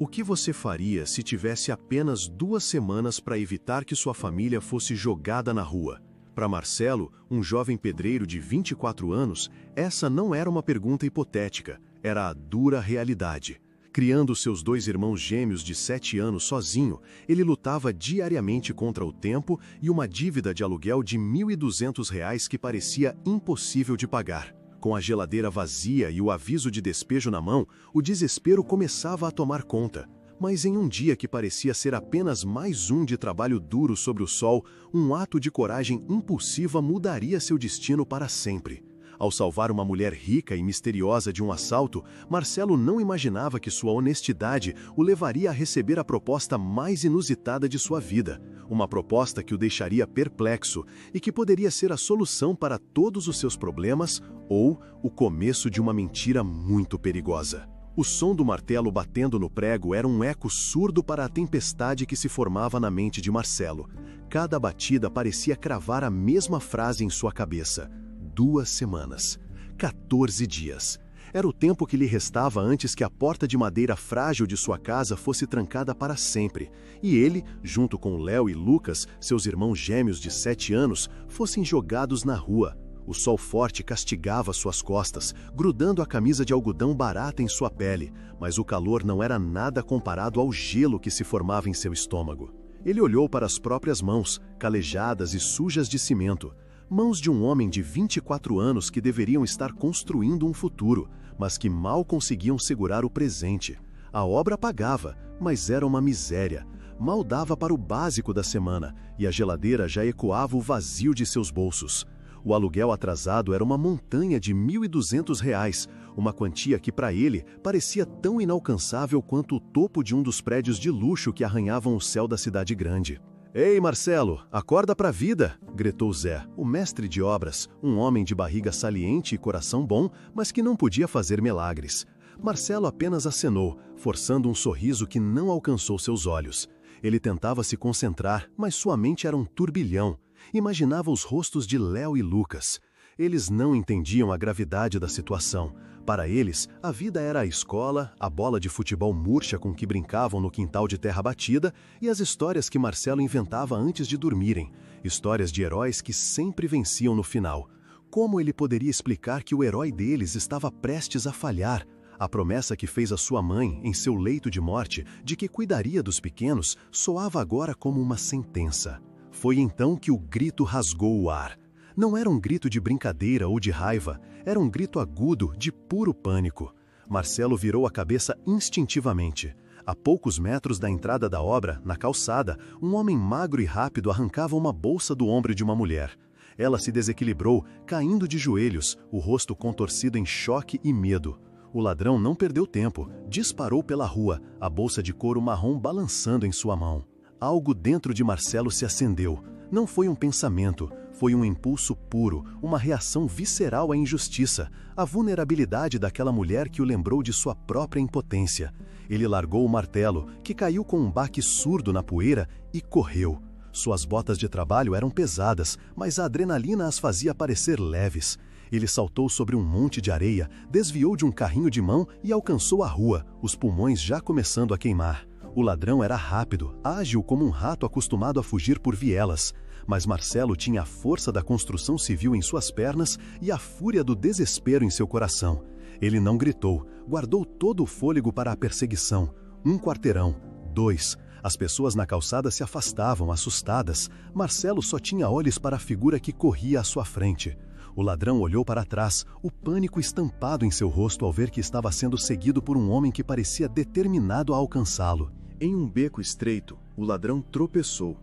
O que você faria se tivesse apenas 2 semanas para evitar que sua família fosse jogada na rua? Para Marcelo, um jovem pedreiro de 24 anos, essa não era uma pergunta hipotética, era a dura realidade. Criando seus 2 irmãos gêmeos de 7 anos sozinho, ele lutava diariamente contra o tempo e uma dívida de aluguel de R$ 1.200 que parecia impossível de pagar. Com a geladeira vazia e o aviso de despejo na mão, o desespero começava a tomar conta. Mas em um dia que parecia ser apenas mais um de trabalho duro sobre o sol, um ato de coragem impulsiva mudaria seu destino para sempre. Ao salvar uma mulher rica e misteriosa de um assalto, Marcelo não imaginava que sua honestidade o levaria a receber a proposta mais inusitada de sua vida. Uma proposta que o deixaria perplexo e que poderia ser a solução para todos os seus problemas ou o começo de uma mentira muito perigosa. O som do martelo batendo no prego era um eco surdo para a tempestade que se formava na mente de Marcelo. Cada batida parecia cravar a mesma frase em sua cabeça. 2 semanas. 14 dias. Era o tempo que lhe restava antes que a porta de madeira frágil de sua casa fosse trancada para sempre, e ele, junto com Léo e Lucas, seus irmãos gêmeos de 7 anos, fossem jogados na rua. O sol forte castigava suas costas, grudando a camisa de algodão barata em sua pele, mas o calor não era nada comparado ao gelo que se formava em seu estômago. Ele olhou para as próprias mãos, calejadas e sujas de cimento. Mãos de um homem de 24 anos que deveriam estar construindo um futuro, mas que mal conseguiam segurar o presente. A obra pagava, mas era uma miséria. Mal dava para o básico da semana, e a geladeira já ecoava o vazio de seus bolsos. O aluguel atrasado era uma montanha de R$ 1.200, uma quantia que para ele parecia tão inalcançável quanto o topo de um dos prédios de luxo que arranhavam o céu da cidade grande. «Ei, Marcelo, acorda pra vida!» gritou Zé, o mestre de obras, um homem de barriga saliente e coração bom, mas que não podia fazer milagres. Marcelo apenas acenou, forçando um sorriso que não alcançou seus olhos. Ele tentava se concentrar, mas sua mente era um turbilhão. Imaginava os rostos de Léo e Lucas. Eles não entendiam a gravidade da situação. Para eles, a vida era a escola, a bola de futebol murcha com que brincavam no quintal de terra batida e as histórias que Marcelo inventava antes de dormirem. Histórias de heróis que sempre venciam no final. Como ele poderia explicar que o herói deles estava prestes a falhar? A promessa que fez a sua mãe, em seu leito de morte, de que cuidaria dos pequenos, soava agora como uma sentença. Foi então que o grito rasgou o ar. Não era um grito de brincadeira ou de raiva, era um grito agudo de puro pânico. Marcelo virou a cabeça instintivamente. A poucos metros da entrada da obra, na calçada, um homem magro e rápido arrancava uma bolsa do ombro de uma mulher. Ela se desequilibrou, caindo de joelhos, o rosto contorcido em choque e medo. O ladrão não perdeu tempo, disparou pela rua, a bolsa de couro marrom balançando em sua mão. Algo dentro de Marcelo se acendeu. Não foi um pensamento, foi um impulso puro, uma reação visceral à injustiça, à vulnerabilidade daquela mulher que o lembrou de sua própria impotência. Ele largou o martelo, que caiu com um baque surdo na poeira, e correu. Suas botas de trabalho eram pesadas, mas a adrenalina as fazia parecer leves. Ele saltou sobre um monte de areia, desviou de um carrinho de mão e alcançou a rua, os pulmões já começando a queimar. O ladrão era rápido, ágil como um rato acostumado a fugir por vielas. Mas Marcelo tinha a força da construção civil em suas pernas e a fúria do desespero em seu coração. Ele não gritou, guardou todo o fôlego para a perseguição. 1 quarteirão, 2. As pessoas na calçada se afastavam, assustadas. Marcelo só tinha olhos para a figura que corria à sua frente. O ladrão olhou para trás, o pânico estampado em seu rosto ao ver que estava sendo seguido por um homem que parecia determinado a alcançá-lo. Em um beco estreito, o ladrão tropeçou.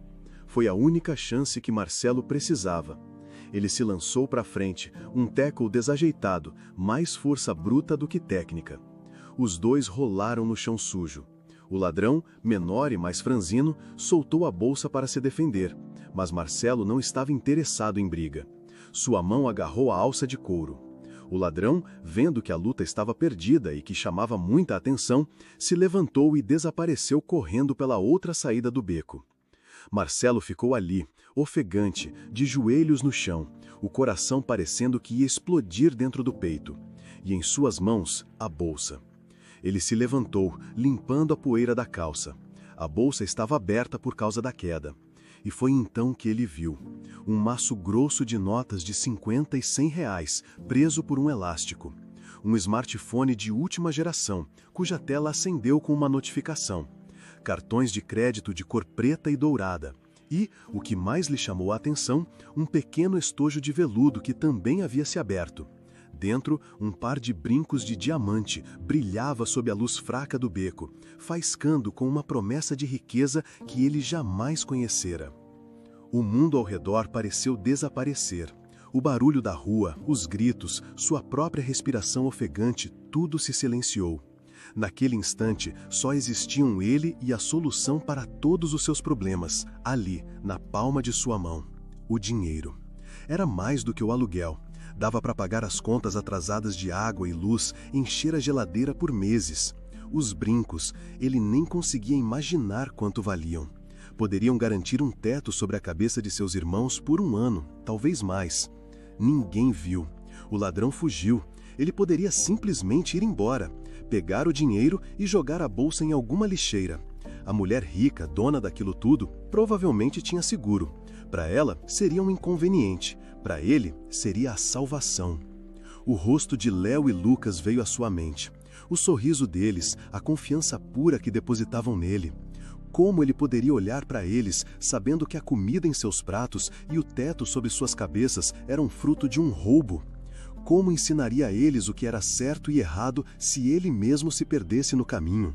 Foi a única chance que Marcelo precisava. Ele se lançou para frente, um tackle desajeitado, mais força bruta do que técnica. Os dois rolaram no chão sujo. O ladrão, menor e mais franzino, soltou a bolsa para se defender, mas Marcelo não estava interessado em briga. Sua mão agarrou a alça de couro. O ladrão, vendo que a luta estava perdida e que chamava muita atenção, se levantou e desapareceu correndo pela outra saída do beco. Marcelo ficou ali, ofegante, de joelhos no chão, o coração parecendo que ia explodir dentro do peito, e em suas mãos, a bolsa. Ele se levantou, limpando a poeira da calça. A bolsa estava aberta por causa da queda. E foi então que ele viu um maço grosso de notas de 50 e 100 reais, preso por um elástico. Um smartphone de última geração, cuja tela acendeu com uma notificação. Cartões de crédito de cor preta e dourada. E, o que mais lhe chamou a atenção, um pequeno estojo de veludo que também havia se aberto. Dentro, um par de brincos de diamante brilhava sob a luz fraca do beco, faiscando com uma promessa de riqueza que ele jamais conhecera. O mundo ao redor pareceu desaparecer. O barulho da rua, os gritos, sua própria respiração ofegante, tudo se silenciou. Naquele instante, só existiam ele e a solução para todos os seus problemas, ali, na palma de sua mão. O dinheiro. Era mais do que o aluguel. Dava para pagar as contas atrasadas de água e luz, encher a geladeira por meses. Os brincos, ele nem conseguia imaginar quanto valiam. Poderiam garantir um teto sobre a cabeça de seus irmãos por um ano, talvez mais. Ninguém viu. O ladrão fugiu. Ele poderia simplesmente ir embora, pegar o dinheiro e jogar a bolsa em alguma lixeira. A mulher rica, dona daquilo tudo, provavelmente tinha seguro. Para ela, seria um inconveniente. Para ele, seria a salvação. O rosto de Léo e Lucas veio à sua mente. O sorriso deles, a confiança pura que depositavam nele. Como ele poderia olhar para eles, sabendo que a comida em seus pratos e o teto sobre suas cabeças eram fruto de um roubo? Como ensinaria a eles o que era certo e errado se ele mesmo se perdesse no caminho?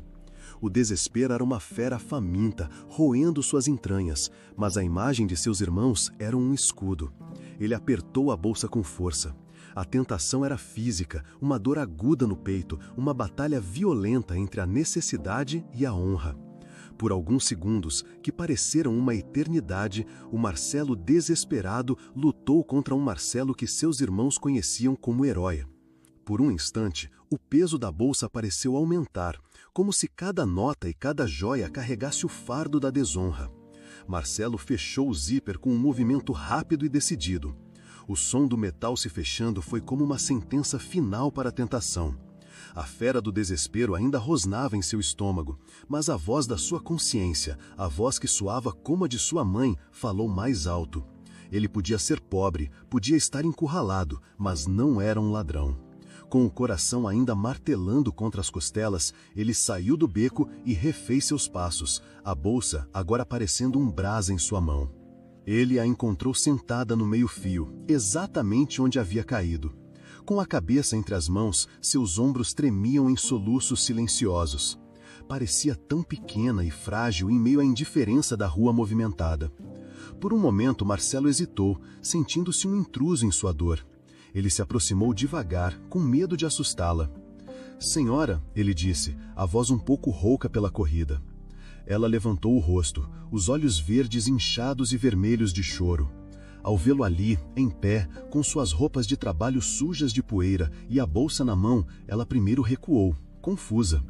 O desespero era uma fera faminta, roendo suas entranhas, mas a imagem de seus irmãos era um escudo. Ele apertou a bolsa com força. A tentação era física, uma dor aguda no peito, uma batalha violenta entre a necessidade e a honra. Por alguns segundos, que pareceram uma eternidade, o Marcelo desesperado lutou contra um Marcelo que seus irmãos conheciam como herói. Por um instante, o peso da bolsa pareceu aumentar, como se cada nota e cada joia carregasse o fardo da desonra. Marcelo fechou o zíper com um movimento rápido e decidido. O som do metal se fechando foi como uma sentença final para a tentação. A fera do desespero ainda rosnava em seu estômago, mas a voz da sua consciência, a voz que soava como a de sua mãe, falou mais alto. Ele podia ser pobre, podia estar encurralado, mas não era um ladrão. Com o coração ainda martelando contra as costelas, ele saiu do beco e refez seus passos, a bolsa agora parecendo um brasa em sua mão. Ele a encontrou sentada no meio-fio, exatamente onde havia caído. Com a cabeça entre as mãos, seus ombros tremiam em soluços silenciosos. Parecia tão pequena e frágil em meio à indiferença da rua movimentada. Por um momento, Marcelo hesitou, sentindo-se um intruso em sua dor. Ele se aproximou devagar, com medo de assustá-la. "Senhora", ele disse, a voz um pouco rouca pela corrida. Ela levantou o rosto, os olhos verdes inchados e vermelhos de choro. Ao vê-lo ali, em pé, com suas roupas de trabalho sujas de poeira e a bolsa na mão, ela primeiro recuou, confusa.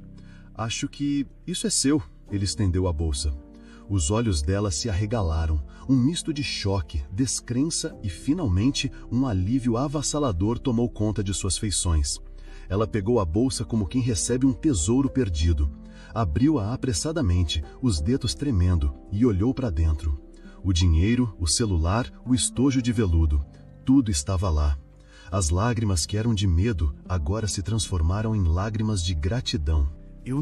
"Acho que isso é seu", ele estendeu a bolsa. Os olhos dela se arregalaram, um misto de choque, descrença e, finalmente, um alívio avassalador tomou conta de suas feições. Ela pegou a bolsa como quem recebe um tesouro perdido. Abriu-a apressadamente, os dedos tremendo, e olhou para dentro. O dinheiro, o celular, o estojo de veludo, tudo estava lá. As lágrimas que eram de medo agora se transformaram em lágrimas de gratidão. Eu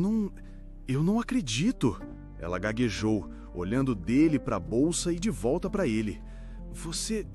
não acredito!" Ela gaguejou, olhando dele para a bolsa e de volta para ele. Você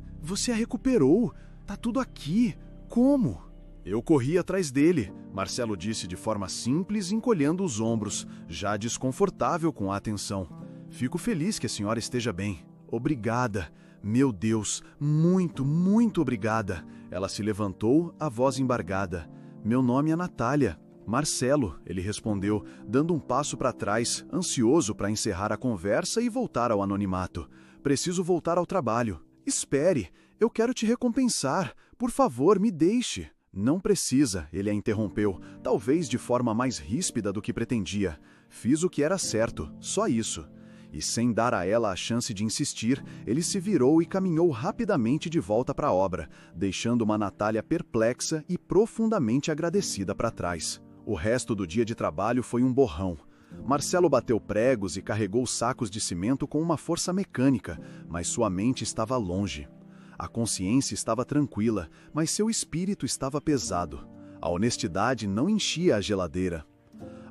a recuperou! Tá tudo aqui! Como?" "Eu corri atrás dele", Marcelo disse de forma simples, encolhendo os ombros, já desconfortável com a atenção. "Fico feliz que a senhora esteja bem." "Obrigada. Meu Deus, muito, muito obrigada." Ela se levantou, a voz embargada. "Meu nome é Natália." "Marcelo", ele respondeu, dando um passo para trás, ansioso para encerrar a conversa e voltar ao anonimato. "Preciso voltar ao trabalho." "Espere, eu quero te recompensar. Por favor, me deixe." "Não precisa", ele a interrompeu, talvez de forma mais ríspida do que pretendia. "Fiz o que era certo, só isso." E sem dar a ela a chance de insistir, ele se virou e caminhou rapidamente de volta para a obra, deixando uma Natália perplexa e profundamente agradecida para trás. O resto do dia de trabalho foi um borrão. Marcelo bateu pregos e carregou sacos de cimento com uma força mecânica, mas sua mente estava longe. A consciência estava tranquila, mas seu espírito estava pesado. A honestidade não enchia a geladeira.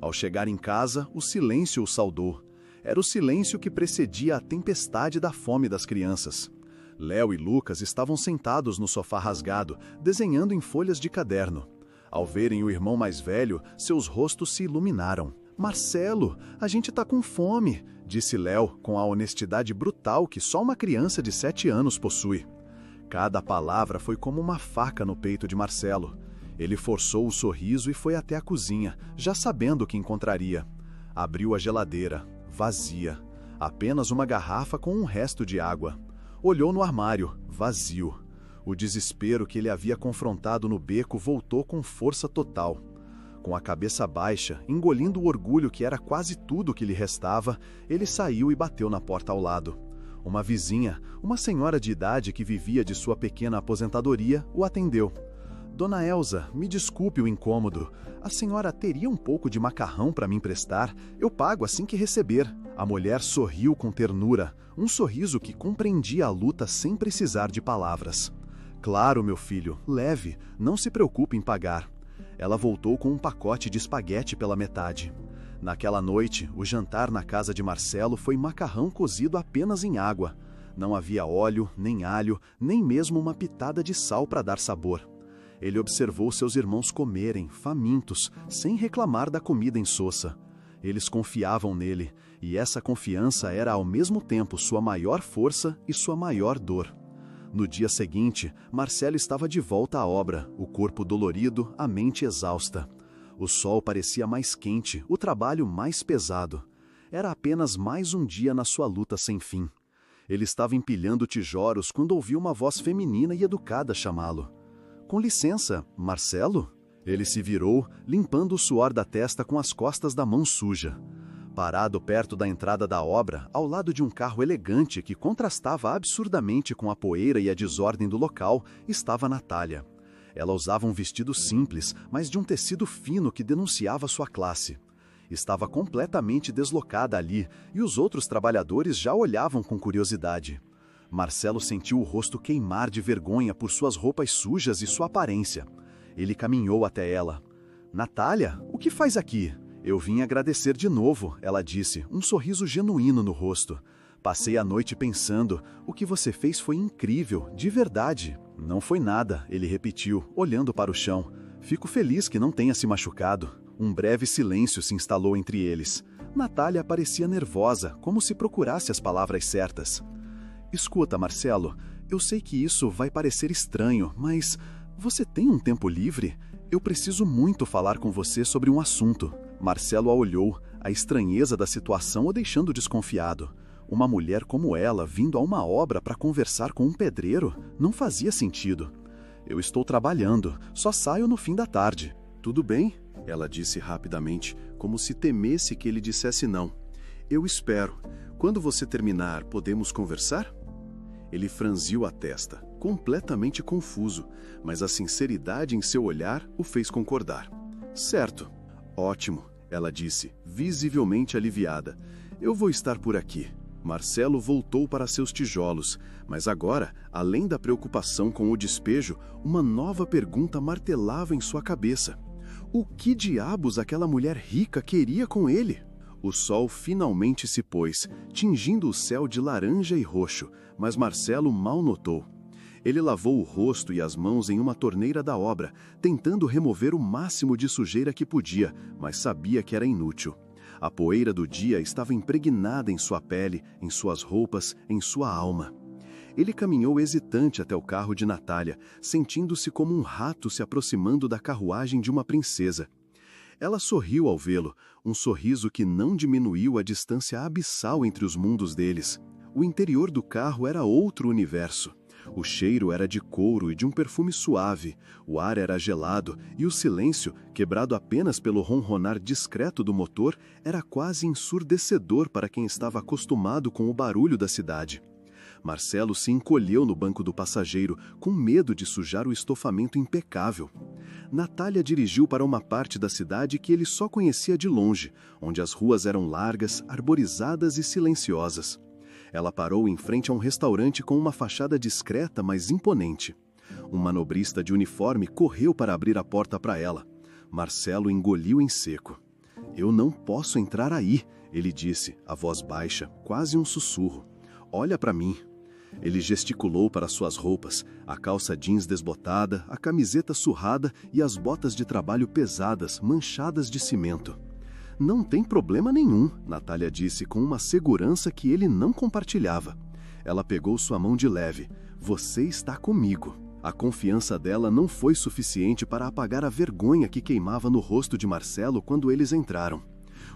Ao chegar em casa, o silêncio o saudou. Era o silêncio que precedia a tempestade da fome das crianças. Léo e Lucas estavam sentados no sofá rasgado, desenhando em folhas de caderno. Ao verem o irmão mais velho, seus rostos se iluminaram. "Marcelo, a gente tá com fome", disse Léo, com a honestidade brutal que só uma criança de 7 anos possui. Cada palavra foi como uma faca no peito de Marcelo. Ele forçou o sorriso e foi até a cozinha, já sabendo o que encontraria. Abriu a geladeira, vazia. Apenas uma garrafa com um resto de água. Olhou no armário, vazio. O desespero que ele havia confrontado no beco voltou com força total. Com a cabeça baixa, engolindo o orgulho que era quase tudo que lhe restava, ele saiu e bateu na porta ao lado. Uma vizinha, uma senhora de idade que vivia de sua pequena aposentadoria, o atendeu. "Dona Elza, me desculpe o incômodo. A senhora teria um pouco de macarrão para me emprestar? Eu pago assim que receber." A mulher sorriu com ternura, um sorriso que compreendia a luta sem precisar de palavras. "Claro, meu filho, leve, não se preocupe em pagar." Ela voltou com um pacote de espaguete pela metade. Naquela noite, o jantar na casa de Marcelo foi macarrão cozido apenas em água. Não havia óleo, nem alho, nem mesmo uma pitada de sal para dar sabor. Ele observou seus irmãos comerem, famintos, sem reclamar da comida insossa. Eles confiavam nele, e essa confiança era ao mesmo tempo sua maior força e sua maior dor. No dia seguinte, Marcelo estava de volta à obra, o corpo dolorido, a mente exausta. O sol parecia mais quente, o trabalho mais pesado. Era apenas mais um dia na sua luta sem fim. Ele estava empilhando tijolos quando ouviu uma voz feminina e educada chamá-lo. "Com licença, Marcelo?" Ele se virou, limpando o suor da testa com as costas da mão suja. Parado perto da entrada da obra, ao lado de um carro elegante que contrastava absurdamente com a poeira e a desordem do local, estava Natália. Ela usava um vestido simples, mas de um tecido fino que denunciava sua classe. Estava completamente deslocada ali, e os outros trabalhadores já olhavam com curiosidade. Marcelo sentiu o rosto queimar de vergonha por suas roupas sujas e sua aparência. Ele caminhou até ela. "Natália, o que faz aqui?" "Eu vim agradecer de novo", ela disse, um sorriso genuíno no rosto. "Passei a noite pensando, o que você fez foi incrível, de verdade." "Não foi nada", ele repetiu, olhando para o chão. "Fico feliz que não tenha se machucado." Um breve silêncio se instalou entre eles. Natália parecia nervosa, como se procurasse as palavras certas. "Escuta, Marcelo, eu sei que isso vai parecer estranho, mas você tem um tempo livre? Eu preciso muito falar com você sobre um assunto." Marcelo a olhou, a estranheza da situação o deixando desconfiado. Uma mulher como ela vindo a uma obra para conversar com um pedreiro não fazia sentido. "Eu estou trabalhando, só saio no fim da tarde." "Tudo bem?" ela disse rapidamente, como se temesse que ele dissesse não. "Eu espero. Quando você terminar, podemos conversar?" Ele franziu a testa, completamente confuso, mas a sinceridade em seu olhar o fez concordar. "Certo." "Ótimo", ela disse, visivelmente aliviada. "Eu vou estar por aqui." Marcelo voltou para seus tijolos, mas agora, além da preocupação com o despejo, uma nova pergunta martelava em sua cabeça. O que diabos aquela mulher rica queria com ele? O sol finalmente se pôs, tingindo o céu de laranja e roxo, mas Marcelo mal notou. Ele lavou o rosto e as mãos em uma torneira da obra, tentando remover o máximo de sujeira que podia, mas sabia que era inútil. A poeira do dia estava impregnada em sua pele, em suas roupas, em sua alma. Ele caminhou hesitante até o carro de Natália, sentindo-se como um rato se aproximando da carruagem de uma princesa. Ela sorriu ao vê-lo, um sorriso que não diminuiu a distância abissal entre os mundos deles. O interior do carro era outro universo. O cheiro era de couro e de um perfume suave, o ar era gelado e o silêncio, quebrado apenas pelo ronronar discreto do motor, era quase ensurdecedor para quem estava acostumado com o barulho da cidade. Marcelo se encolheu no banco do passageiro, com medo de sujar o estofamento impecável. Natália dirigiu para uma parte da cidade que ele só conhecia de longe, onde as ruas eram largas, arborizadas e silenciosas. Ela parou em frente a um restaurante com uma fachada discreta, mas imponente. Um manobrista de uniforme correu para abrir a porta para ela. Marcelo engoliu em seco. "Eu não posso entrar aí", ele disse, a voz baixa, quase um sussurro. "Olha para mim." Ele gesticulou para suas roupas, a calça jeans desbotada, a camiseta surrada e as botas de trabalho pesadas, manchadas de cimento. "Não tem problema nenhum", Natália disse com uma segurança que ele não compartilhava. Ela pegou sua mão de leve. "Você está comigo." A confiança dela não foi suficiente para apagar a vergonha que queimava no rosto de Marcelo quando eles entraram.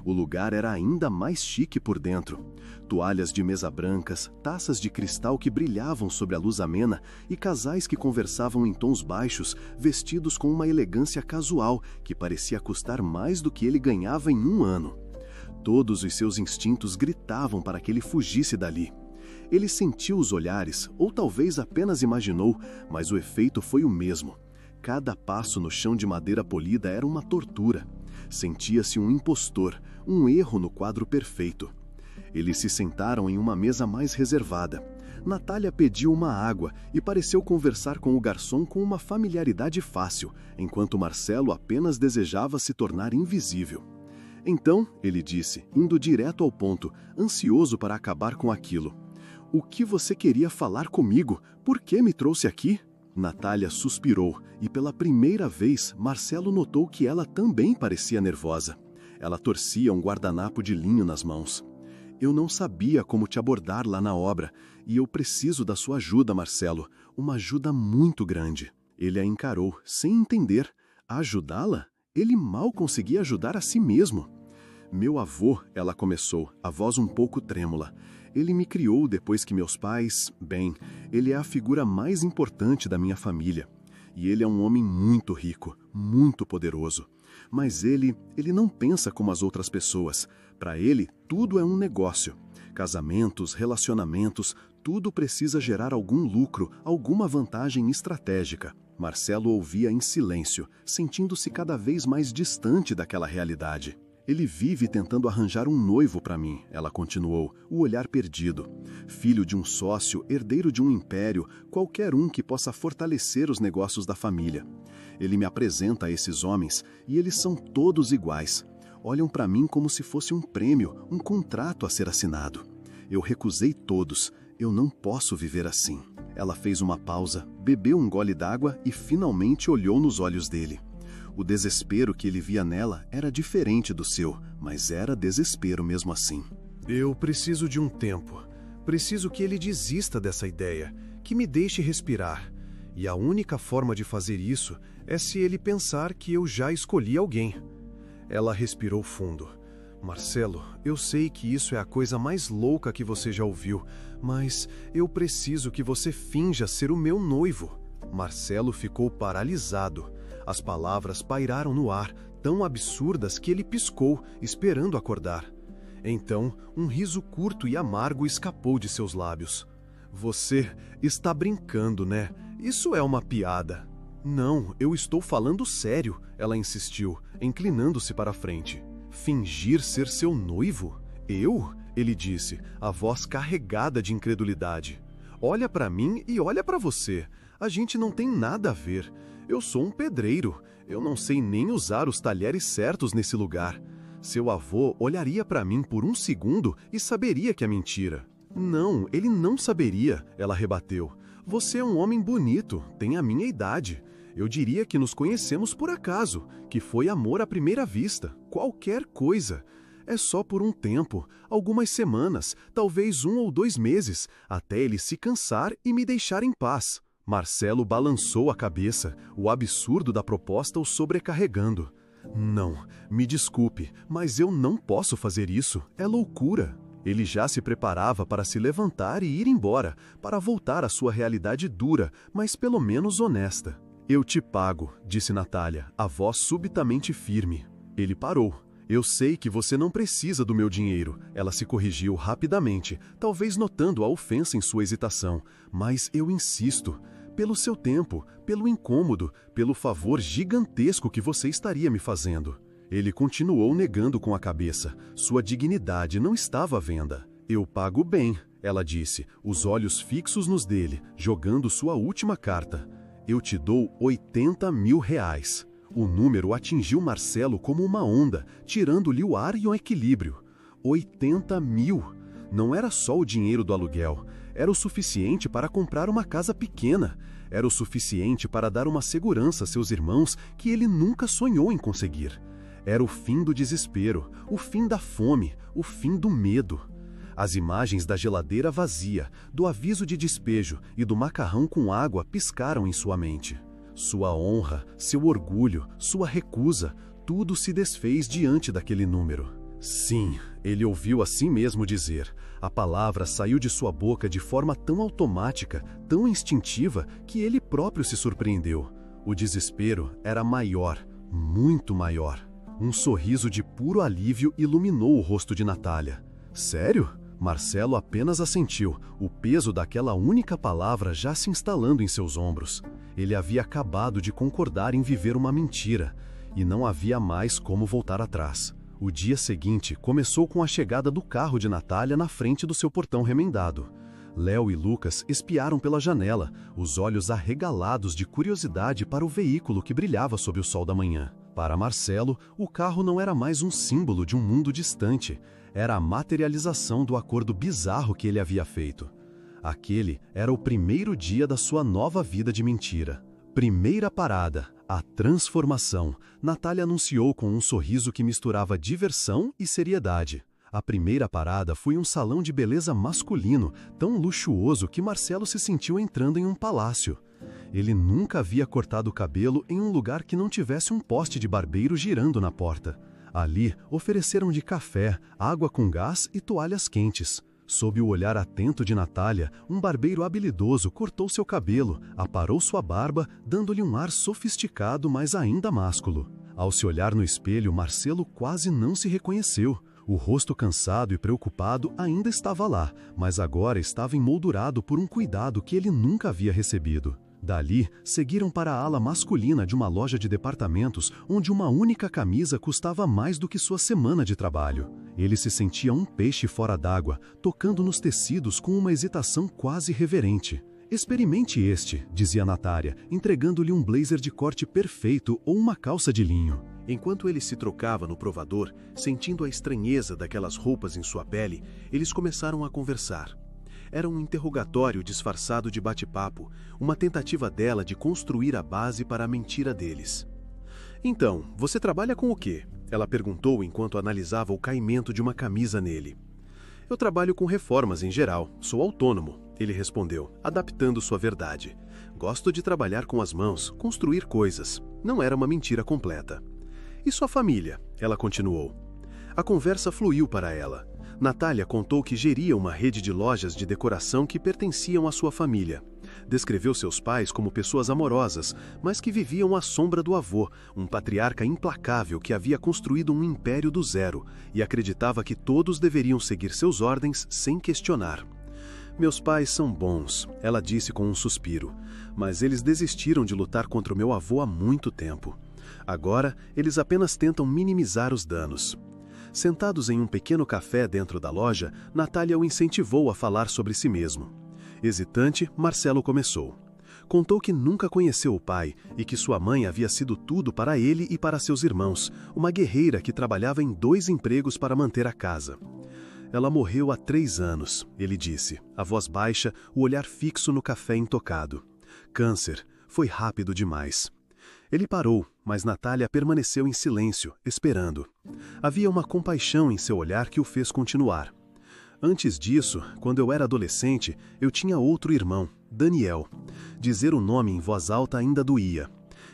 O lugar era ainda mais chique por dentro. Toalhas de mesa brancas, taças de cristal que brilhavam sob a luz amena e casais que conversavam em tons baixos, vestidos com uma elegância casual que parecia custar mais do que ele ganhava em um ano. Todos os seus instintos gritavam para que ele fugisse dali. Ele sentiu os olhares, ou talvez apenas imaginou, mas o efeito foi o mesmo. Cada passo no chão de madeira polida era uma tortura. Sentia-se um impostor, um erro no quadro perfeito. Eles se sentaram em uma mesa mais reservada. Natália pediu uma água e pareceu conversar com o garçom com uma familiaridade fácil, enquanto Marcelo apenas desejava se tornar invisível. "Então", ele disse, indo direto ao ponto, ansioso para acabar com aquilo. "O que você queria falar comigo? Por que me trouxe aqui?" Natália suspirou, e pela primeira vez Marcelo notou que ela também parecia nervosa. Ela torcia um guardanapo de linho nas mãos. "Eu não sabia como te abordar lá na obra, e eu preciso da sua ajuda, Marcelo, uma ajuda muito grande." Ele a encarou, sem entender. Ajudá-la? Ele mal conseguia ajudar a si mesmo. "Meu avô", ela começou, a voz um pouco trêmula. "Ele me criou depois que meus pais... Bem, ele é a figura mais importante da minha família. E ele é um homem muito rico, muito poderoso. Mas ele não pensa como as outras pessoas. Para ele, tudo é um negócio. Casamentos, relacionamentos, tudo precisa gerar algum lucro, alguma vantagem estratégica." Marcelo ouvia em silêncio, sentindo-se cada vez mais distante daquela realidade. "Ele vive tentando arranjar um noivo para mim", ela continuou, o olhar perdido. "Filho de um sócio, herdeiro de um império, qualquer um que possa fortalecer os negócios da família. Ele me apresenta a esses homens e eles são todos iguais. Olham para mim como se fosse um prêmio, um contrato a ser assinado. Eu recusei todos. Eu não posso viver assim." Ela fez uma pausa, bebeu um gole d'água e finalmente olhou nos olhos dele. O desespero que ele via nela era diferente do seu, mas era desespero mesmo assim. "Eu preciso de um tempo. Preciso que ele desista dessa ideia, que me deixe respirar. E a única forma de fazer isso é se ele pensar que eu já escolhi alguém." Ela respirou fundo. "Marcelo, eu sei que isso é a coisa mais louca que você já ouviu, mas eu preciso que você finja ser o meu noivo." Marcelo ficou paralisado. As palavras pairaram no ar, tão absurdas que ele piscou, esperando acordar. Então, um riso curto e amargo escapou de seus lábios. "Você está brincando, né? Isso é uma piada." "Não, eu estou falando sério", ela insistiu, inclinando-se para a frente. "Fingir ser seu noivo? Eu?" ele disse, a voz carregada de incredulidade. "Olha para mim e olha para você. A gente não tem nada a ver. Eu sou um pedreiro. Eu não sei nem usar os talheres certos nesse lugar. Seu avô olharia para mim por um segundo e saberia que é mentira." "Não, ele não saberia", ela rebateu. "Você é um homem bonito, tem a minha idade. Eu diria que nos conhecemos por acaso, que foi amor à primeira vista, qualquer coisa. É só por um tempo, algumas semanas, talvez 1 ou 2 meses, até ele se cansar e me deixar em paz." Marcelo balançou a cabeça, o absurdo da proposta o sobrecarregando. "Não, me desculpe, mas eu não posso fazer isso, é loucura." Ele já se preparava para se levantar e ir embora, para voltar à sua realidade dura, mas pelo menos honesta. "Eu te pago", disse Natália, a voz subitamente firme. Ele parou. Eu sei que você não precisa do meu dinheiro. Ela se corrigiu rapidamente, talvez notando a ofensa em sua hesitação. Mas eu insisto. Pelo seu tempo, pelo incômodo, pelo favor gigantesco que você estaria me fazendo. Ele continuou negando com a cabeça. Sua dignidade não estava à venda. Eu pago bem, ela disse, os olhos fixos nos dele, jogando sua última carta. Eu te dou 80 mil reais. O número atingiu Marcelo como uma onda, tirando-lhe o ar e o equilíbrio. 80 mil! Não era só o dinheiro do aluguel. Era o suficiente para comprar uma casa pequena. Era o suficiente para dar uma segurança a seus irmãos que ele nunca sonhou em conseguir. Era o fim do desespero, o fim da fome, o fim do medo. As imagens da geladeira vazia, do aviso de despejo e do macarrão com água piscaram em sua mente. Sua honra, seu orgulho, sua recusa, tudo se desfez diante daquele número. Sim, ele ouviu a si mesmo dizer. A palavra saiu de sua boca de forma tão automática, tão instintiva, que ele próprio se surpreendeu. O desespero era maior, muito maior. Um sorriso de puro alívio iluminou o rosto de Natália. Sério? Marcelo apenas assentiu, o peso daquela única palavra já se instalando em seus ombros. Ele havia acabado de concordar em viver uma mentira, e não havia mais como voltar atrás. O dia seguinte começou com a chegada do carro de Natália na frente do seu portão remendado. Léo e Lucas espiaram pela janela, os olhos arregalados de curiosidade para o veículo que brilhava sob o sol da manhã. Para Marcelo, o carro não era mais um símbolo de um mundo distante, era a materialização do acordo bizarro que ele havia feito. Aquele era o primeiro dia da sua nova vida de mentira. Primeira parada, a transformação. Natália anunciou com um sorriso que misturava diversão e seriedade. A primeira parada foi um salão de beleza masculino, tão luxuoso que Marcelo se sentiu entrando em um palácio. Ele nunca havia cortado o cabelo em um lugar que não tivesse um poste de barbeiro girando na porta. Ali, ofereceram-lhe café, água com gás e toalhas quentes. Sob o olhar atento de Natália, um barbeiro habilidoso cortou seu cabelo, aparou sua barba, dando-lhe um ar sofisticado, mas ainda másculo. Ao se olhar no espelho, Marcelo quase não se reconheceu. O rosto cansado e preocupado ainda estava lá, mas agora estava emoldurado por um cuidado que ele nunca havia recebido. Dali, seguiram para a ala masculina de uma loja de departamentos onde uma única camisa custava mais do que sua semana de trabalho. Ele se sentia um peixe fora d'água, tocando nos tecidos com uma hesitação quase reverente. Experimente este, dizia Natália, entregando-lhe um blazer de corte perfeito ou uma calça de linho. Enquanto ele se trocava no provador, sentindo a estranheza daquelas roupas em sua pele, eles começaram a conversar. Era um interrogatório disfarçado de bate-papo, uma tentativa dela de construir a base para a mentira deles. Então, você trabalha com o quê? Ela perguntou enquanto analisava o caimento de uma camisa nele. Eu trabalho com reformas em geral, sou autônomo, ele respondeu, adaptando sua verdade. Gosto de trabalhar com as mãos, construir coisas. Não era uma mentira completa. E sua família? Ela continuou. A conversa fluiu para ela. Natália contou que geria uma rede de lojas de decoração que pertenciam à sua família. Descreveu seus pais como pessoas amorosas, mas que viviam à sombra do avô, um patriarca implacável que havia construído um império do zero e acreditava que todos deveriam seguir seus ordens sem questionar. Meus pais são bons, ela disse com um suspiro, mas eles desistiram de lutar contra o meu avô há muito tempo. Agora, eles apenas tentam minimizar os danos. Sentados em um pequeno café dentro da loja, Natália o incentivou a falar sobre si mesmo. Hesitante, Marcelo começou. Contou que nunca conheceu o pai e que sua mãe havia sido tudo para ele e para seus irmãos, uma guerreira que trabalhava em 2 empregos para manter a casa. Ela morreu há 3 anos, ele disse, a voz baixa, o olhar fixo no café intocado. Câncer. Foi rápido demais. Ele parou, mas Natália permaneceu em silêncio, esperando. Havia uma compaixão em seu olhar que o fez continuar. Antes disso, quando eu era adolescente, eu tinha outro irmão, Daniel. Dizer o nome em voz alta ainda doía.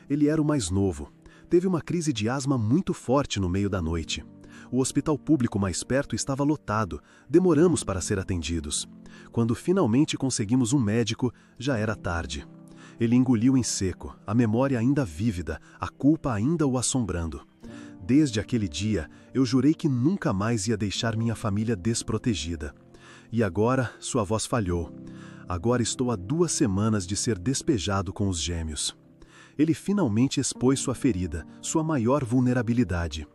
Ele era o mais novo. Teve uma crise de asma muito forte no meio da noite. O hospital público mais perto estava lotado. Demoramos para ser atendidos. Quando finalmente conseguimos um médico, já era tarde. Ele engoliu em seco, a memória ainda vívida, a culpa ainda o assombrando. Desde aquele dia, eu jurei que nunca mais ia deixar minha família desprotegida. E agora, sua voz falhou. Agora estou há 2 semanas de ser despejado com os gêmeos. Ele finalmente expôs sua ferida, sua maior vulnerabilidade.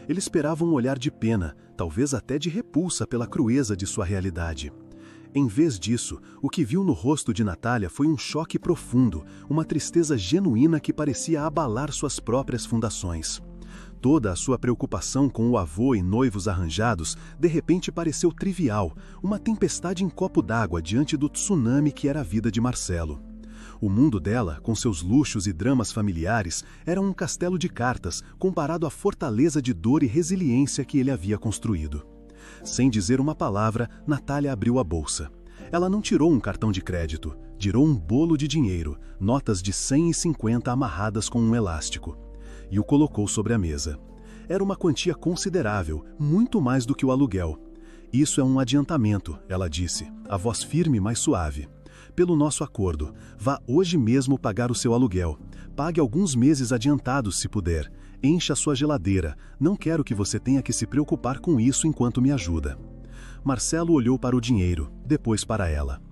Ele esperava um olhar de pena, talvez até de repulsa pela crueza de sua realidade. Em vez disso, o que viu no rosto de Natália foi um choque profundo, uma tristeza genuína que parecia abalar suas próprias fundações. Toda a sua preocupação com o avô e noivos arranjados de repente pareceu trivial, uma tempestade em copo d'água diante do tsunami que era a vida de Marcelo. O mundo dela, com seus luxos e dramas familiares, era um castelo de cartas comparado à fortaleza de dor e resiliência que ele havia construído. Sem dizer uma palavra, Natália abriu a bolsa. Ela não tirou um cartão de crédito, tirou um bolo de dinheiro, notas de 100 e 50 amarradas com um elástico, e o colocou sobre a mesa. Era uma quantia considerável, muito mais do que o aluguel. Isso é um adiantamento, ela disse, a voz firme mas suave. Pelo nosso acordo, vá hoje mesmo pagar o seu aluguel. Pague alguns meses adiantados se puder. Encha a sua geladeira. Não quero que você tenha que se preocupar com isso enquanto me ajuda. Marcelo olhou para o dinheiro, depois para ela.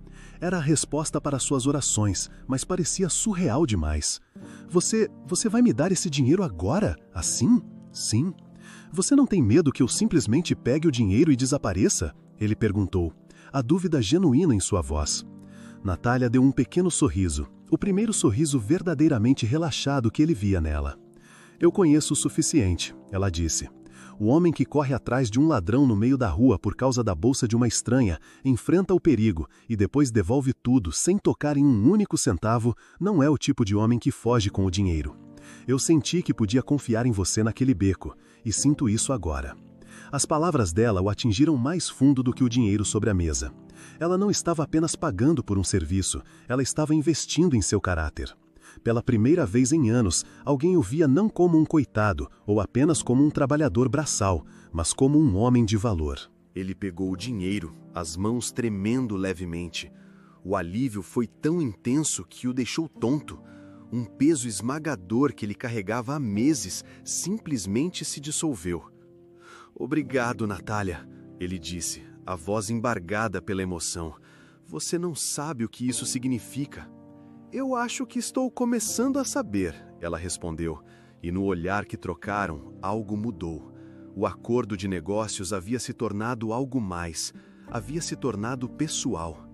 Era a resposta para suas orações, mas parecia surreal demais. Você vai me dar esse dinheiro agora? Assim? Sim. Você não tem medo que eu simplesmente pegue o dinheiro e desapareça? Ele perguntou, a dúvida genuína em sua voz. Natália deu um pequeno sorriso, o primeiro sorriso verdadeiramente relaxado que ele via nela. Eu conheço o suficiente, ela disse. O homem que corre atrás de um ladrão no meio da rua por causa da bolsa de uma estranha, enfrenta o perigo e depois devolve tudo sem tocar em um único centavo, não é o tipo de homem que foge com o dinheiro. Eu senti que podia confiar em você naquele beco, e sinto isso agora. As palavras dela o atingiram mais fundo do que o dinheiro sobre a mesa. Ela não estava apenas pagando por um serviço, ela estava investindo em seu caráter. Pela primeira vez em anos, alguém o via não como um coitado ou apenas como um trabalhador braçal, mas como um homem de valor. Ele pegou o dinheiro, as mãos tremendo levemente. O alívio foi tão intenso que o deixou tonto. Um peso esmagador que ele carregava há meses simplesmente se dissolveu. Obrigado, Natália, ele disse, a voz embargada pela emoção. Você não sabe o que isso significa. Eu acho que estou começando a saber, ela respondeu, e no olhar que trocaram, algo mudou. O acordo de negócios havia se tornado algo mais, havia se tornado pessoal.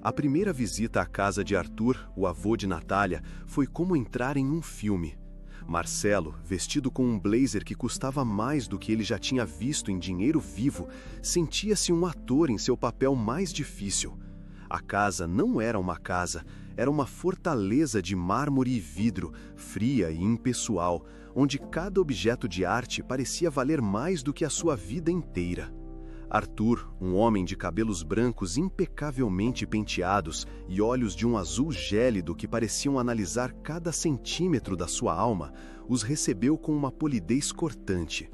A primeira visita à casa de Arthur, o avô de Natália, foi como entrar em um filme. Marcelo, vestido com um blazer que custava mais do que ele já tinha visto em dinheiro vivo, sentia-se um ator em seu papel mais difícil. A casa não era uma casa, era uma fortaleza de mármore e vidro, fria e impessoal, onde cada objeto de arte parecia valer mais do que a sua vida inteira. Arthur, um homem de cabelos brancos impecavelmente penteados e olhos de um azul gélido que pareciam analisar cada centímetro da sua alma, os recebeu com uma polidez cortante.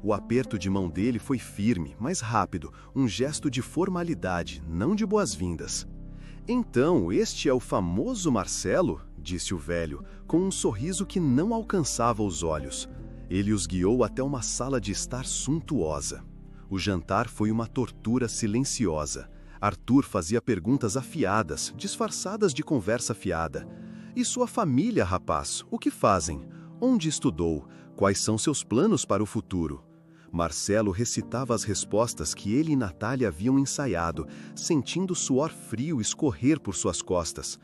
O aperto de mão dele foi firme, mas rápido, um gesto de formalidade, não de boas-vindas. Então, este é o famoso Marcelo? Disse o velho, com um sorriso que não alcançava os olhos. Ele os guiou até uma sala de estar suntuosa. O jantar foi uma tortura silenciosa. Arthur fazia perguntas afiadas, disfarçadas de conversa fiada. E sua família, rapaz? O que fazem? Onde estudou? Quais são seus planos para o futuro? Marcelo recitava as respostas que ele e Natália haviam ensaiado, sentindo o suor frio escorrer por suas costas.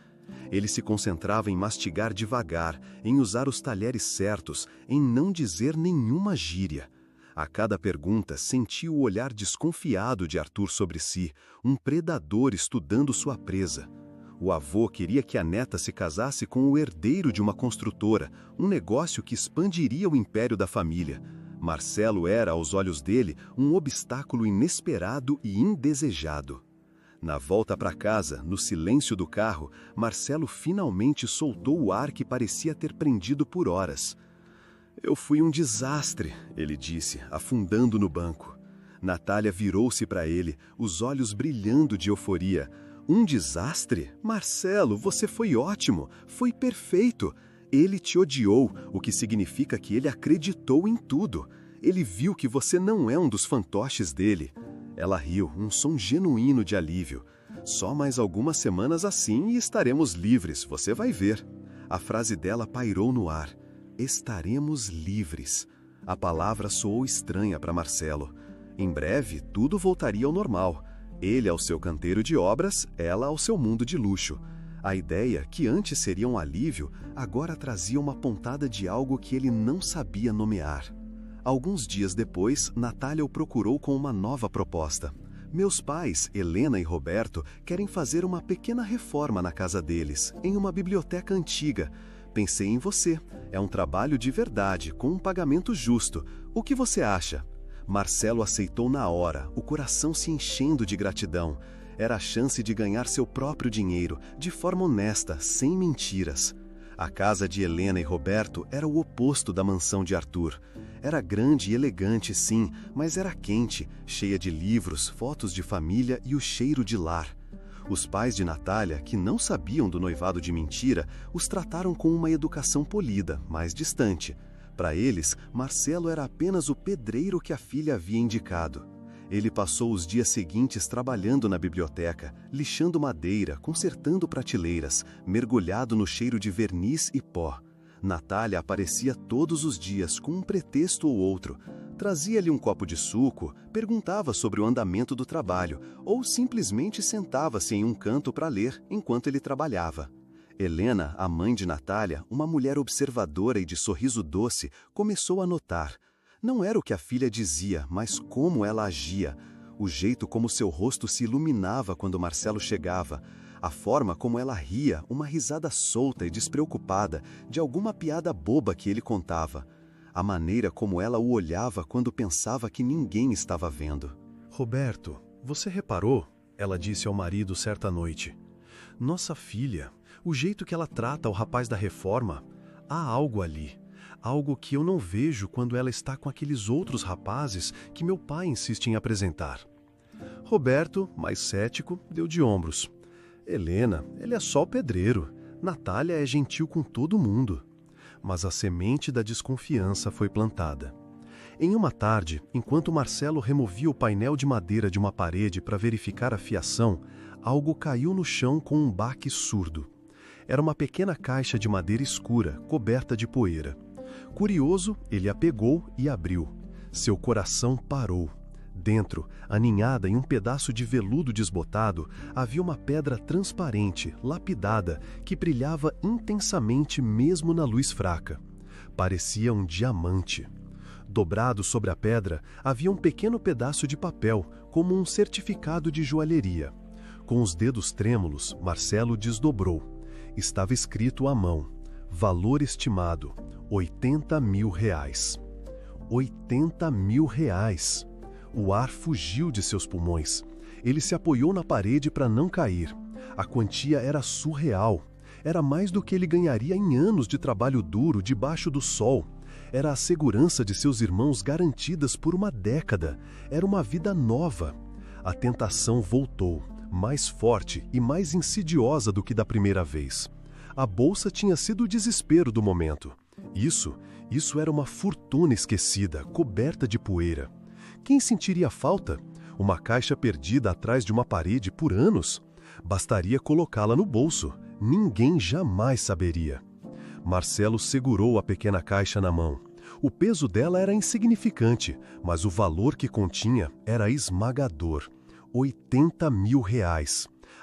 Ele se concentrava em mastigar devagar, em usar os talheres certos, em não dizer nenhuma gíria. A cada pergunta, sentia o olhar desconfiado de Arthur sobre si, um predador estudando sua presa. O avô queria que a neta se casasse com o herdeiro de uma construtora, um negócio que expandiria o império da família. Marcelo era, aos olhos dele, um obstáculo inesperado e indesejado. Na volta para casa, no silêncio do carro, Marcelo finalmente soltou o ar que parecia ter prendido por horas. Eu fui um desastre, ele disse, afundando no banco. Natália virou-se para ele, os olhos brilhando de euforia. Um desastre? Marcelo, você foi ótimo, foi perfeito. Ele te odiou, o que significa que ele acreditou em tudo. Ele viu que você não é um dos fantoches dele. Ela riu, um som genuíno de alívio. Só mais algumas semanas assim e estaremos livres, você vai ver. A frase dela pairou no ar. Estaremos livres. A palavra soou estranha para Marcelo. Em breve, tudo voltaria ao normal. Ele ao seu canteiro de obras, ela ao seu mundo de luxo. A ideia, que antes seria um alívio, agora trazia uma pontada de algo que ele não sabia nomear. Alguns dias depois, Natália o procurou com uma nova proposta. Meus pais, Helena e Roberto, querem fazer uma pequena reforma na casa deles, em uma biblioteca antiga. Pensei em você. É um trabalho de verdade, com um pagamento justo. O que você acha? Marcelo aceitou na hora, o coração se enchendo de gratidão. Era a chance de ganhar seu próprio dinheiro, de forma honesta, sem mentiras. A casa de Helena e Roberto era o oposto da mansão de Arthur. Era grande e elegante, sim, mas era quente, cheia de livros, fotos de família e o cheiro de lar. Os pais de Natália, que não sabiam do noivado de mentira, os trataram com uma educação polida, mais distante. Para eles, Marcelo era apenas o pedreiro que a filha havia indicado. Ele passou os dias seguintes trabalhando na biblioteca, lixando madeira, consertando prateleiras, mergulhado no cheiro de verniz e pó. Natália aparecia todos os dias com um pretexto ou outro. Trazia-lhe um copo de suco, perguntava sobre o andamento do trabalho, ou simplesmente sentava-se em um canto para ler enquanto ele trabalhava. Helena, a mãe de Natália, uma mulher observadora e de sorriso doce, começou a notar. Não era o que a filha dizia, mas como ela agia. O jeito como seu rosto se iluminava quando Marcelo chegava. A forma como ela ria, uma risada solta e despreocupada, de alguma piada boba que ele contava. A maneira como ela o olhava quando pensava que ninguém estava vendo. Roberto, você reparou? Ela disse ao marido certa noite. Nossa filha, o jeito que ela trata o rapaz da reforma, há algo ali. Algo que eu não vejo quando ela está com aqueles outros rapazes que meu pai insiste em apresentar. Roberto, mais cético, deu de ombros. Helena, ele é só o pedreiro. Natália é gentil com todo mundo. Mas a semente da desconfiança foi plantada. Em uma tarde, enquanto Marcelo removia o painel de madeira de uma parede para verificar a fiação, algo caiu no chão com um baque surdo. Era uma pequena caixa de madeira escura, coberta de poeira. Curioso, ele a pegou e abriu. Seu coração parou. Dentro, aninhada em um pedaço de veludo desbotado, havia uma pedra transparente, lapidada, que brilhava intensamente mesmo na luz fraca. Parecia um diamante. Dobrado sobre a pedra, havia um pequeno pedaço de papel, como um certificado de joalheria. Com os dedos trêmulos, Marcelo desdobrou. Estava escrito à mão: valor estimado, R$80 mil. R$80 mil! O ar fugiu de seus pulmões. Ele se apoiou na parede para não cair. A quantia era surreal. Era mais do que ele ganharia em anos de trabalho duro debaixo do sol. Era a segurança de seus irmãos garantidas por uma década. Era uma vida nova. A tentação voltou, mais forte e mais insidiosa do que da primeira vez. A bolsa tinha sido o desespero do momento. Isso era uma fortuna esquecida, coberta de poeira. Quem sentiria falta? Uma caixa perdida atrás de uma parede por anos? Bastaria colocá-la no bolso. Ninguém jamais saberia. Marcelo segurou a pequena caixa na mão. O peso dela era insignificante, mas o valor que continha era esmagador. R$80 mil.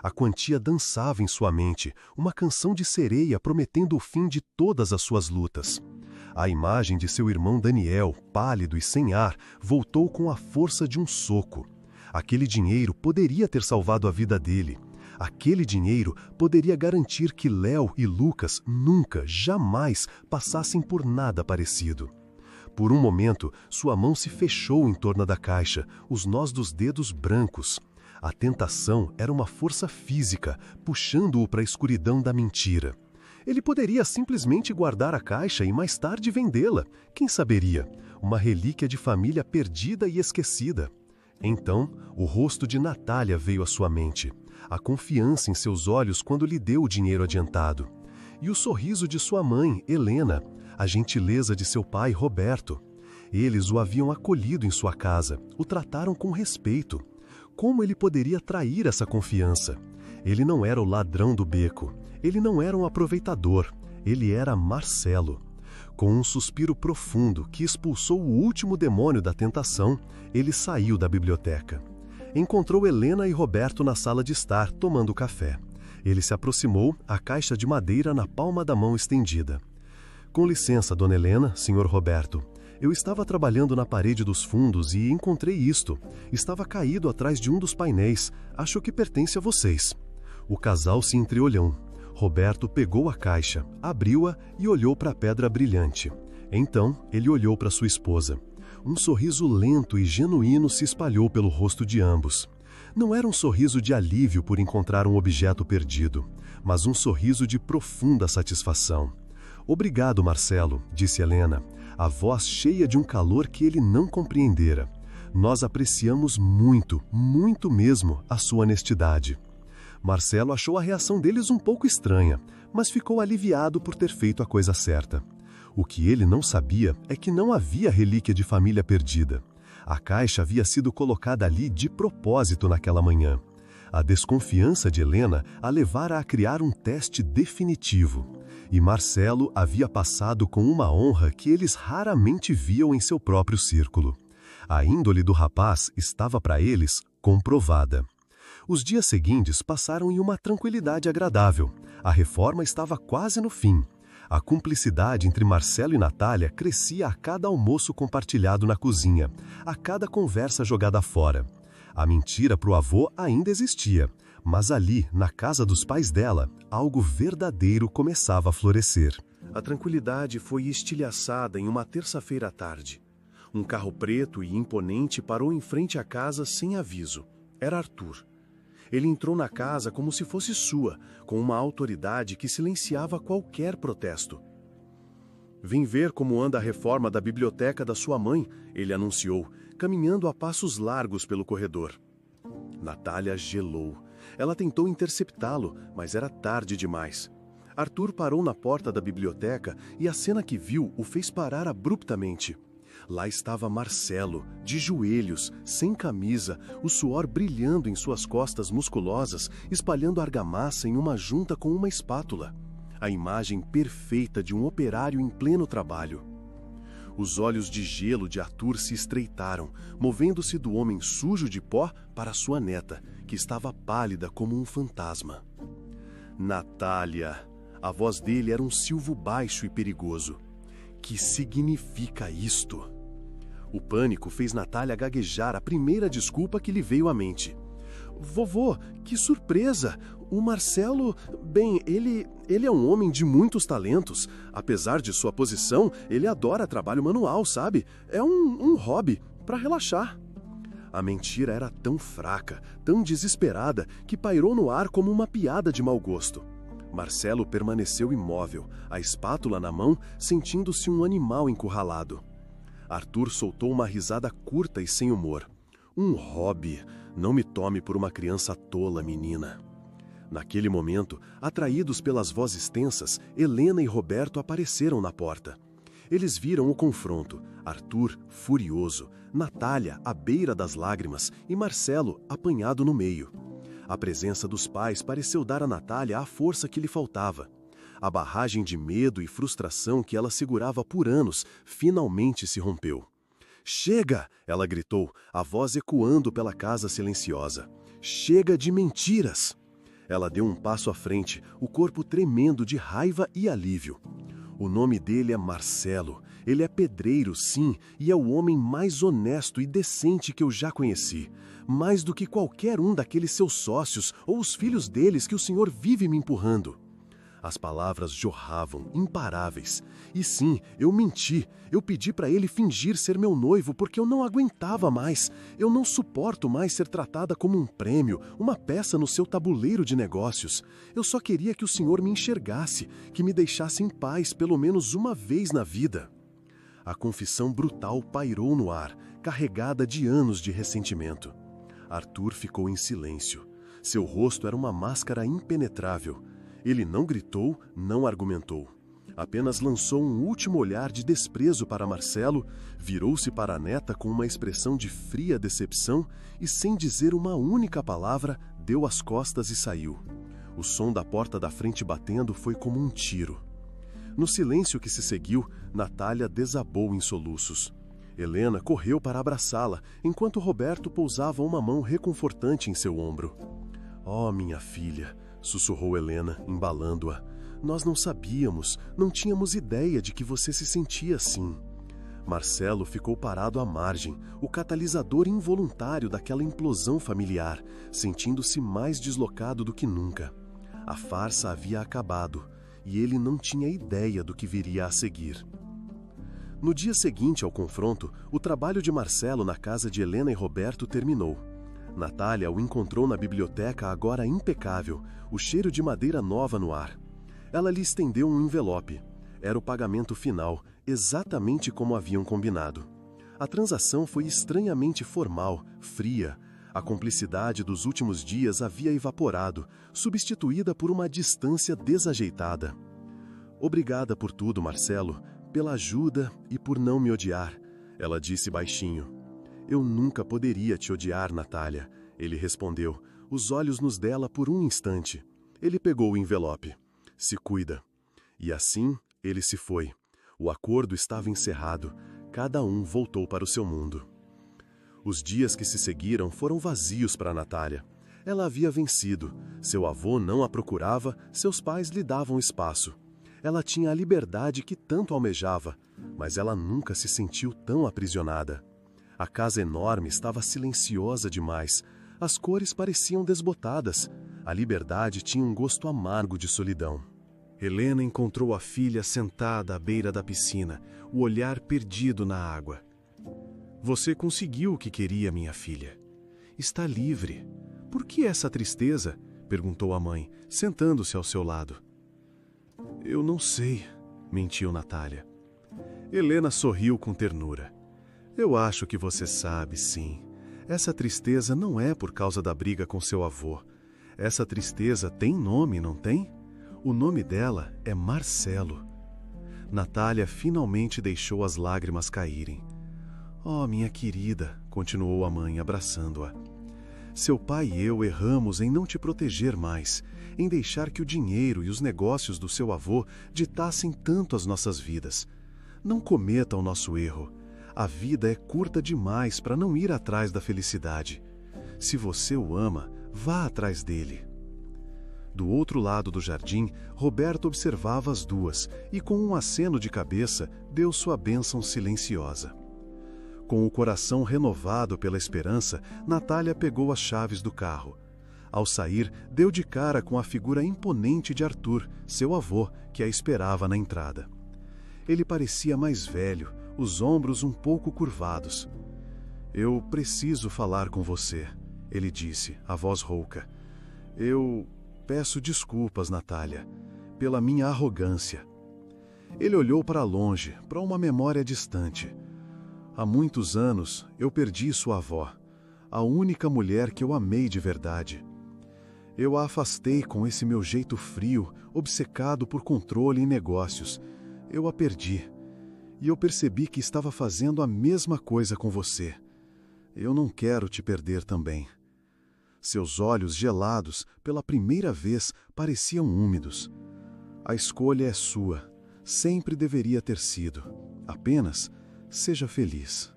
A quantia dançava em sua mente, uma canção de sereia prometendo o fim de todas as suas lutas. A imagem de seu irmão Daniel, pálido e sem ar, voltou com a força de um soco. Aquele dinheiro poderia ter salvado a vida dele. Aquele dinheiro poderia garantir que Léo e Lucas nunca, jamais passassem por nada parecido. Por um momento, sua mão se fechou em torno da caixa, os nós dos dedos brancos. A tentação era uma força física, puxando-o para a escuridão da mentira. Ele poderia simplesmente guardar a caixa e mais tarde vendê-la. Quem saberia? Uma relíquia de família perdida e esquecida. Então, o rosto de Natália veio à sua mente. A confiança em seus olhos quando lhe deu o dinheiro adiantado. E o sorriso de sua mãe, Helena. A gentileza de seu pai, Roberto. Eles o haviam acolhido em sua casa, o trataram com respeito. Como ele poderia trair essa confiança? Ele não era o ladrão do beco, ele não era um aproveitador, ele era Marcelo. Com um suspiro profundo que expulsou o último demônio da tentação, ele saiu da biblioteca. Encontrou Helena e Roberto na sala de estar, tomando café. Ele se aproximou, a caixa de madeira na palma da mão estendida. Com licença, dona Helena, senhor Roberto. Eu estava trabalhando na parede dos fundos e encontrei isto. Estava caído atrás de um dos painéis. Acho que pertence a vocês. O casal se entreolhou. Roberto pegou a caixa, abriu-a e olhou para a pedra brilhante. Então, ele olhou para sua esposa. Um sorriso lento e genuíno se espalhou pelo rosto de ambos. Não era um sorriso de alívio por encontrar um objeto perdido, mas um sorriso de profunda satisfação. Obrigado, Marcelo, disse Helena, a voz cheia de um calor que ele não compreendera. Nós apreciamos muito, muito mesmo, a sua honestidade. Marcelo achou a reação deles um pouco estranha, mas ficou aliviado por ter feito a coisa certa. O que ele não sabia é que não havia relíquia de família perdida. A caixa havia sido colocada ali de propósito naquela manhã. A desconfiança de Helena a levara a criar um teste definitivo. E Marcelo havia passado com uma honra que eles raramente viam em seu próprio círculo. A índole do rapaz estava para eles comprovada. Os dias seguintes passaram em uma tranquilidade agradável. A reforma estava quase no fim. A cumplicidade entre Marcelo e Natália crescia a cada almoço compartilhado na cozinha, a cada conversa jogada fora. A mentira para o avô ainda existia, mas ali, na casa dos pais dela, algo verdadeiro começava a florescer. A tranquilidade foi estilhaçada em uma terça-feira à tarde. Um carro preto e imponente parou em frente à casa sem aviso. Era Arthur. Ele entrou na casa como se fosse sua, com uma autoridade que silenciava qualquer protesto. Vim ver como anda a reforma da biblioteca da sua mãe, ele anunciou, caminhando a passos largos pelo corredor. Natália gelou. Ela tentou interceptá-lo, mas era tarde demais. Arthur parou na porta da biblioteca e a cena que viu o fez parar abruptamente. Lá estava Marcelo, de joelhos, sem camisa, o suor brilhando em suas costas musculosas, espalhando argamassa em uma junta com uma espátula. A imagem perfeita de um operário em pleno trabalho. Os olhos de gelo de Arthur se estreitaram, movendo-se do homem sujo de pó para sua neta, que estava pálida como um fantasma. Natália! A voz dele era um silvo baixo e perigoso. Que significa isto? O pânico fez Natália gaguejar a primeira desculpa que lhe veio à mente. Vovô, que surpresa! O Marcelo, bem, ele é um homem de muitos talentos. Apesar de sua posição, ele adora trabalho manual, sabe? É um hobby, para relaxar. A mentira era tão fraca, tão desesperada, que pairou no ar como uma piada de mau gosto. Marcelo permaneceu imóvel, a espátula na mão, sentindo-se um animal encurralado. Arthur soltou uma risada curta e sem humor. Um hobby. Não me tome por uma criança tola, menina. Naquele momento, atraídos pelas vozes tensas, Helena e Roberto apareceram na porta. Eles viram o confronto. Arthur, furioso, Natália, à beira das lágrimas, e Marcelo, apanhado no meio. A presença dos pais pareceu dar a Natália a força que lhe faltava. A barragem de medo e frustração que ela segurava por anos finalmente se rompeu. Chega! Ela gritou, a voz ecoando pela casa silenciosa. Chega de mentiras! Ela deu um passo à frente, o corpo tremendo de raiva e alívio. O nome dele é Marcelo. Ele é pedreiro, sim, e é o homem mais honesto e decente que eu já conheci. Mais do que qualquer um daqueles seus sócios ou os filhos deles que o senhor vive me empurrando. As palavras jorravam, imparáveis. E sim, eu menti. Eu pedi para ele fingir ser meu noivo porque eu não aguentava mais. Eu não suporto mais ser tratada como um prêmio, uma peça no seu tabuleiro de negócios. Eu só queria que o senhor me enxergasse, que me deixasse em paz pelo menos uma vez na vida. A confissão brutal pairou no ar, carregada de anos de ressentimento. Arthur ficou em silêncio. Seu rosto era uma máscara impenetrável. Ele não gritou, não argumentou. Apenas lançou um último olhar de desprezo para Marcelo, virou-se para a neta com uma expressão de fria decepção e, sem dizer uma única palavra, deu as costas e saiu. O som da porta da frente batendo foi como um tiro. No silêncio que se seguiu, Natália desabou em soluços. Helena correu para abraçá-la, enquanto Roberto pousava uma mão reconfortante em seu ombro. "Oh, minha filha", sussurrou Helena, embalando-a. "Nós não sabíamos, não tínhamos ideia de que você se sentia assim." Marcelo ficou parado à margem, o catalisador involuntário daquela implosão familiar, sentindo-se mais deslocado do que nunca. A farsa havia acabado, e ele não tinha ideia do que viria a seguir. No dia seguinte ao confronto, o trabalho de Marcelo na casa de Helena e Roberto terminou. Natália o encontrou na biblioteca agora impecável, o cheiro de madeira nova no ar. Ela lhe estendeu um envelope. Era o pagamento final, exatamente como haviam combinado. A transação foi estranhamente formal, fria. A cumplicidade dos últimos dias havia evaporado, substituída por uma distância desajeitada. "Obrigada por tudo, Marcelo, pela ajuda e por não me odiar", ela disse baixinho. "Eu nunca poderia te odiar, Natália", ele respondeu, os olhos nos dela por um instante. Ele pegou o envelope. "Se cuida." E assim, ele se foi. O acordo estava encerrado. Cada um voltou para o seu mundo. Os dias que se seguiram foram vazios para Natália. Ela havia vencido. Seu avô não a procurava, seus pais lhe davam espaço. Ela tinha a liberdade que tanto almejava, mas ela nunca se sentiu tão aprisionada. A casa enorme estava silenciosa demais. As cores pareciam desbotadas. A liberdade tinha um gosto amargo de solidão. Helena encontrou a filha sentada à beira da piscina, o olhar perdido na água. "Você conseguiu o que queria, minha filha. Está livre. Por que essa tristeza?" perguntou a mãe, sentando-se ao seu lado. "Eu não sei", mentiu Natália. Helena sorriu com ternura. "Eu acho que você sabe, sim. Essa tristeza não é por causa da briga com seu avô. Essa tristeza tem nome, não tem? O nome dela é Marcelo." Natália finalmente deixou as lágrimas caírem. "Oh, minha querida", continuou a mãe, abraçando-a. "Seu pai e eu erramos em não te proteger mais, em deixar que o dinheiro e os negócios do seu avô ditassem tanto as nossas vidas. Não cometa o nosso erro. A vida é curta demais para não ir atrás da felicidade. Se você o ama, vá atrás dele." Do outro lado do jardim, Roberto observava as duas e, com um aceno de cabeça, deu sua bênção silenciosa. Com o coração renovado pela esperança, Natália pegou as chaves do carro. Ao sair, deu de cara com a figura imponente de Arthur, seu avô, que a esperava na entrada. Ele parecia mais velho, os ombros um pouco curvados. "Eu preciso falar com você", ele disse, a voz rouca. "Eu peço desculpas, Natália, pela minha arrogância." Ele olhou para longe, para uma memória distante. "Há muitos anos eu perdi sua avó, a única mulher que eu amei de verdade. Eu a afastei com esse meu jeito frio, obcecado por controle em negócios. Eu a perdi. E eu percebi que estava fazendo a mesma coisa com você. Eu não quero te perder também." Seus olhos gelados, pela primeira vez, pareciam úmidos. "A escolha é sua. Sempre deveria ter sido. Apenas seja feliz."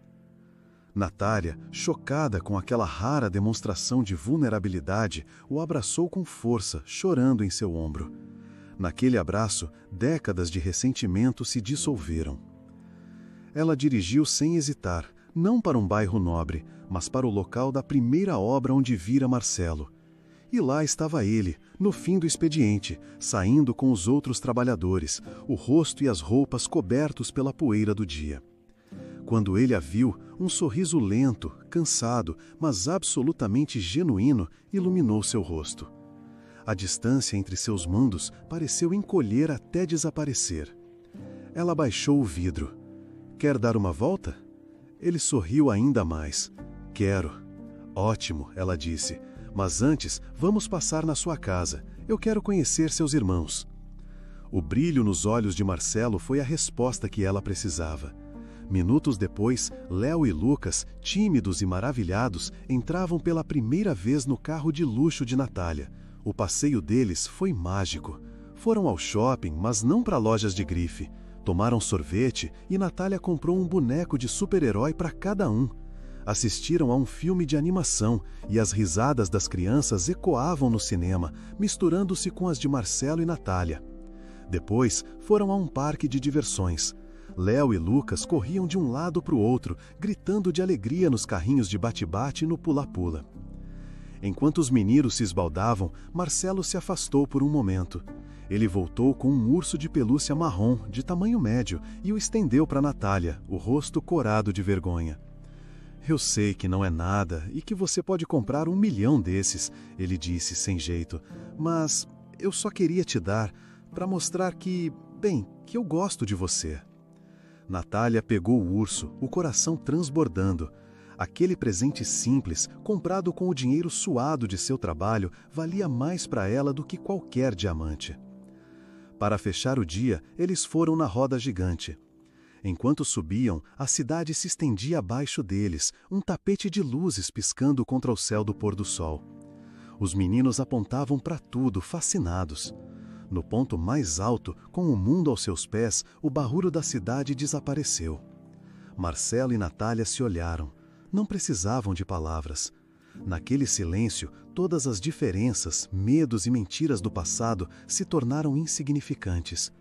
Natália, chocada com aquela rara demonstração de vulnerabilidade, o abraçou com força, chorando em seu ombro. Naquele abraço, décadas de ressentimento se dissolveram. Ela dirigiu sem hesitar, não para um bairro nobre, mas para o local da primeira obra onde vira Marcelo. E lá estava ele, no fim do expediente, saindo com os outros trabalhadores, o rosto e as roupas cobertos pela poeira do dia. Quando ele a viu, um sorriso lento, cansado, mas absolutamente genuíno, iluminou seu rosto. A distância entre seus mundos pareceu encolher até desaparecer. Ela baixou o vidro. "Quer dar uma volta?" Ele sorriu ainda mais. "Quero." "Ótimo", ela disse. "Mas antes, vamos passar na sua casa. Eu quero conhecer seus irmãos." O brilho nos olhos de Marcelo foi a resposta que ela precisava. Minutos depois, Léo e Lucas, tímidos e maravilhados, entravam pela primeira vez no carro de luxo de Natália. O passeio deles foi mágico. Foram ao shopping, mas não para lojas de grife. Tomaram sorvete e Natália comprou um boneco de super-herói para cada um. Assistiram a um filme de animação e as risadas das crianças ecoavam no cinema, misturando-se com as de Marcelo e Natália. Depois, foram a um parque de diversões. Léo e Lucas corriam de um lado para o outro, gritando de alegria nos carrinhos de bate-bate e no pula-pula. Enquanto os meninos se esbaldavam, Marcelo se afastou por um momento. Ele voltou com um urso de pelúcia marrom, de tamanho médio, e o estendeu para Natália, o rosto corado de vergonha. "Eu sei que não é nada e que você pode comprar 1 milhão desses", ele disse sem jeito, "mas eu só queria te dar para mostrar que eu gosto de você." Natália pegou o urso, o coração transbordando. Aquele presente simples, comprado com o dinheiro suado de seu trabalho, valia mais para ela do que qualquer diamante. Para fechar o dia, eles foram na roda gigante. Enquanto subiam, a cidade se estendia abaixo deles, um tapete de luzes piscando contra o céu do pôr do sol. Os meninos apontavam para tudo, fascinados. No ponto mais alto, com o mundo aos seus pés, o barulho da cidade desapareceu. Marcelo e Natália se olharam. Não precisavam de palavras. Naquele silêncio, todas as diferenças, medos e mentiras do passado se tornaram insignificantes.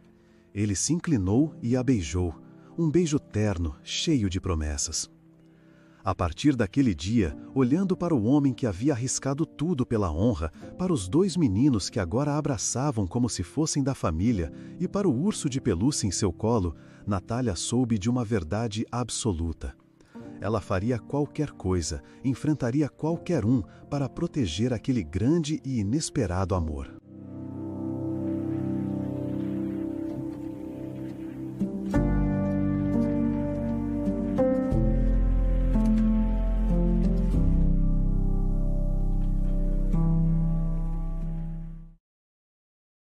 Ele se inclinou e a beijou, um beijo terno, cheio de promessas. A partir daquele dia, olhando para o homem que havia arriscado tudo pela honra, para os 2 meninos que agora a abraçavam como se fossem da família e para o urso de pelúcia em seu colo, Natália soube de uma verdade absoluta. Ela faria qualquer coisa, enfrentaria qualquer um para proteger aquele grande e inesperado amor.